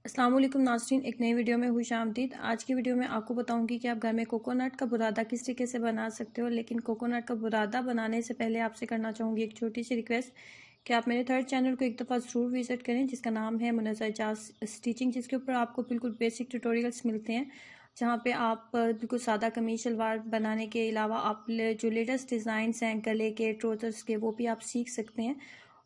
अस्सलाम वालेकुम नाज़रीन, एक नई वीडियो में खुशामदीद। आज की वीडियो में आपको बताऊंगी कि आप घर में कोकोनट का बुरादा किस तरीके से बना सकते हो। लेकिन कोकोनट का बुरादा बनाने से पहले आपसे करना चाहूँगी एक छोटी सी रिक्वेस्ट कि आप मेरे थर्ड चैनल को एक दफ़ा ज़रूर विज़िट करें, जिसका नाम है मुनज़्ज़ा एजाज स्टिचिंग, जिसके ऊपर आपको बिल्कुल बेसिक ट्यूटोरियल्स मिलते हैं, जहाँ पे आप बिल्कुल सादा कमीज शलवार बनाने के अलावा आप जो लेटेस्ट डिज़ाइंस हैं गले के, ट्राउज़र्स के, वो भी आप सीख सकते हैं।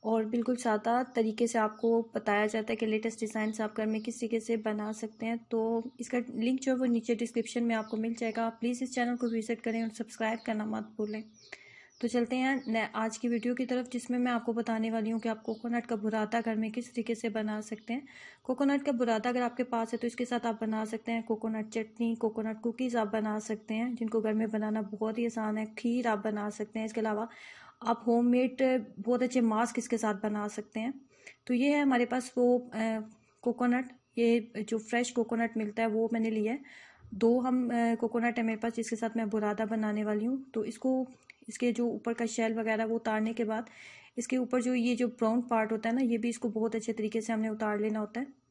और बिल्कुल सादा तरीके से आपको बताया जाता है कि लेटेस्ट डिज़ाइंस आप घर में किस तरीके से बना सकते हैं। तो इसका लिंक जो है वो नीचे डिस्क्रिप्शन में आपको मिल जाएगा। आप प्लीज़ इस चैनल को विजिट करें और सब्सक्राइब करना मत भूलें। तो चलते हैं आज की वीडियो की तरफ, जिसमें मैं आपको बताने वाली हूँ कि आप कोकोनट का बुरादा घर में किस तरीके से बना सकते हैं। कोकोनट का बुरादा अगर आपके पास है तो इसके साथ आप बना सकते हैं कोकोनट चटनी, कोकोनट कुकीज़ आप बना सकते हैं, जिनको घर में बनाना बहुत ही आसान है। खीर आप बना सकते हैं। इसके अलावा आप होममेड बहुत अच्छे मास्क इसके साथ बना सकते हैं। तो ये है हमारे पास वो कोकोनट, ये जो फ्रेश कोकोनट मिलता है वो मैंने लिया है। दो हम कोकोनट है मेरे पास, जिसके साथ मैं बुरादा बनाने वाली हूँ। तो इसको, इसके जो ऊपर का शेल वगैरह वो उतारने के बाद इसके ऊपर जो ये जो ब्राउन पार्ट होता है ना, ये भी इसको बहुत अच्छे तरीके से हमने उतार लेना होता है।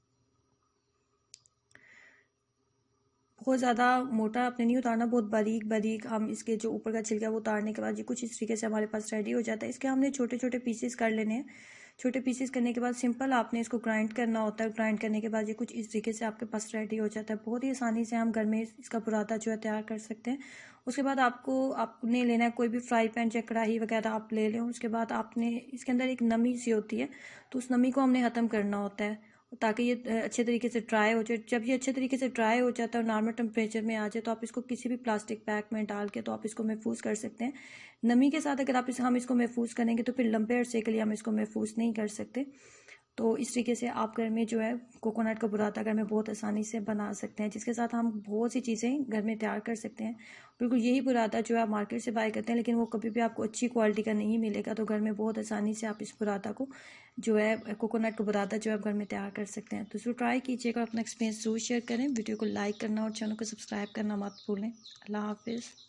बहुत ज़्यादा मोटा आपने नहीं उतारना, बहुत बारीक बारीक हम इसके जो ऊपर का छिलका वो उतारने के बाद ये कुछ इस तरीके से हमारे पास रेडी हो जाता है। इसके हमने छोटे छोटे पीसेस कर लेने हैं। छोटे पीसेस करने के बाद सिंपल आपने इसको ग्राइंड करना होता है। ग्राइंड करने के बाद ये कुछ इस तरीके से आपके पास रेडी हो जाता है। बहुत ही आसानी से हम घर में इसका बुरादा जो है तैयार कर सकते हैं। उसके बाद आपने लेना है कोई भी फ्राई पैन या कढ़ाई वगैरह आप ले लें। उसके बाद आपने इसके अंदर एक नमी सी होती है, तो उस नमी को हमने ख़त्म करना होता है ताकि ये अच्छे तरीके से ड्राई हो जाए। जब ये अच्छे तरीके से ड्राई हो जाता है और नॉर्मल टेम्परेचर में आ जाए तो आप इसको किसी भी प्लास्टिक बैग में डाल के तो आप इसको महफूज कर सकते हैं। नमी के साथ अगर हम इसको महफूज करेंगे तो फिर लंबे अरसे के लिए हम इसको महफूज नहीं कर सकते। तो इस तरीके से आप घर में जो है कोकोनट का बुरादा घर में बहुत आसानी से बना सकते हैं, जिसके साथ हम बहुत सी चीज़ें घर में तैयार कर सकते हैं। बिल्कुल यही बुरादा जो है आप मार्केट से बाय करते हैं, लेकिन वो कभी भी आपको अच्छी क्वालिटी का नहीं मिलेगा। तो घर में बहुत आसानी से आप इस बुरादा को जो है कोकोनट का बुरादा जो है आप घर में तैयार कर सकते हैं। तो ज़रूर ट्राई कीजिएगा, अपना एक्सपीरियंस ज़रूर शेयर करें, वीडियो को लाइक करना और चैनल को सब्सक्राइब करना मत भूलें। अल्लाह हाफिज़।